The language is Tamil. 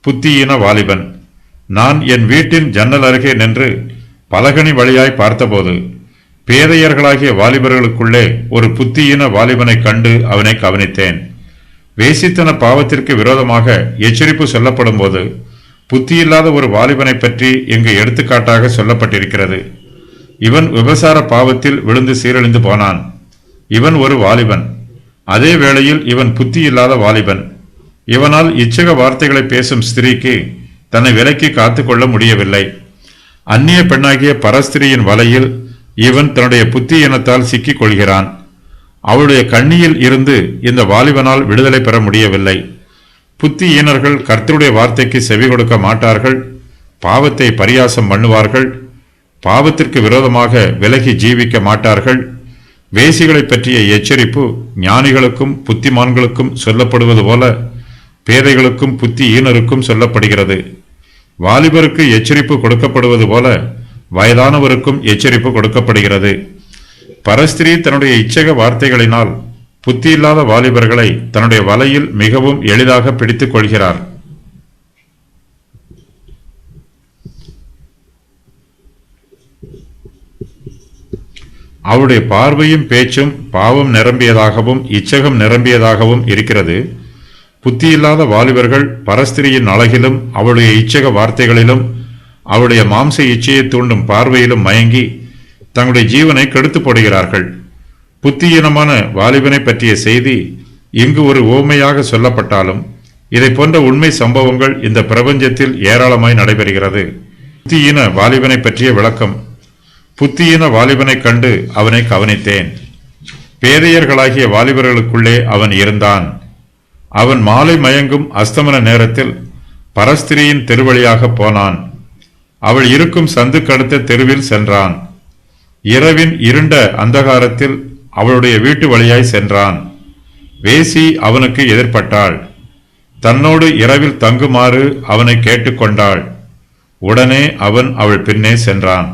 புத்தியீன வாலிபன். நான் என் வீட்டின் ஜன்னல் அருகே நின்று பலகனி வழியாய் பார்த்தபோது பேதையர்களாகிய வாலிபர்களுக்குள்ளே ஒரு புத்தியீன வாலிபனை கண்டு அவனை கவனித்தேன். வேசித்தன பாவத்திற்கு விரோதமாக எச்சரிப்பு சொல்லப்படும் போது புத்தியில்லாத ஒரு வாலிபனை பற்றி இங்கு எடுத்துக்காட்டாக சொல்லப்பட்டிருக்கிறது. இவன் விபசார பாவத்தில் விழுந்து சீரழிந்து போனான். இவன் ஒரு வாலிபன். அதே வேளையில் இவன் புத்தியில்லாத வாலிபன். இவனால் இச்சக வார்த்தைகளை பேசும் ஸ்திரீக்கு தன்னை விலக்கி காத்து கொள்ள முடியவில்லை. அந்நிய பெண்ணாகிய பரஸ்திரியின் வலையில் இவன் தன்னுடைய புத்தியினத்தால் சிக்கிக் கொள்கிறான். அவளுடைய கண்ணியில் இருந்து இந்த வாலிபனால் விடுதலை பெற முடியவில்லை. புத்தியீனர்கள் கர்த்தருடைய வார்த்தைக்கு செவி கொடுக்க மாட்டார்கள், பாவத்தை பரியாசம் பண்ணுவார்கள், பாவத்திற்கு விரோதமாக விலகி ஜீவிக்க மாட்டார்கள். வேசிகளை பற்றிய எச்சரிப்பு ஞானிகளுக்கும் புத்திமான்களுக்கும் சொல்லப்படுவது போல பேதைகளுக்கும் புத்தியீனருக்கும் சொல்லப்படுகிறது. வாலிபருக்கு எச்சரிப்பு கொடுக்கப்படுவது போல வயதானவருக்கும் எச்சரிப்பு கொடுக்கப்படுகிறது. பரஸ்திரீ தன்னுடைய இச்சக வார்த்தைகளினால் புத்தியில்லாத வாலிபர்களை தன்னுடைய வலையில் மிகவும் எளிதாக பிடித்துக் கொள்கிறார். அவருடைய பார்வையும் பேச்சும் பாவம் நிரம்பியதாகவும் இச்சகம் நிரம்பியதாகவும் இருக்கிறது. புத்தியில்லாத வாலிபர்கள் பரஸ்திரியின் அழகிலும் அவளுடைய இச்சக வார்த்தைகளிலும் அவளுடைய மாம்ச இச்சையை தூண்டும் பார்வையிலும் மயங்கி தங்களுடைய ஜீவனை கெடுத்து போடுகிறார்கள். புத்தியீனமான வாலிபனை பற்றிய செய்தி இங்கு ஒரு உவமையாக சொல்லப்பட்டாலும் இதை போன்ற உண்மை சம்பவங்கள் இந்த பிரபஞ்சத்தில் ஏராளமாய் நடைபெறுகிறது. புத்தியீன வாலிபனை பற்றிய விளக்கம். புத்தியீன வாலிபனை கண்டு அவனை கவனித்தேன். பேதையர்களாகிய வாலிபர்களுக்குள்ளே அவன் இருந்தான். அவன் மாலை மயங்கும் அஸ்தமன நேரத்தில் பரஸ்திரியின் தெருவழியாக போனான். அவள் இருக்கும் சந்துக்கடுத்த தெருவில் சென்றான். இரவின் இருண்ட அந்தகாரத்தில் அவளுடைய வீட்டு வழியாய் சென்றான். வேசி அவனுக்கு எதிர்பட்டாள். தன்னோடு இரவில் தங்குமாறு அவனை கேட்டுக்கொண்டாள். உடனே அவன் அவள் பின்னே சென்றான்.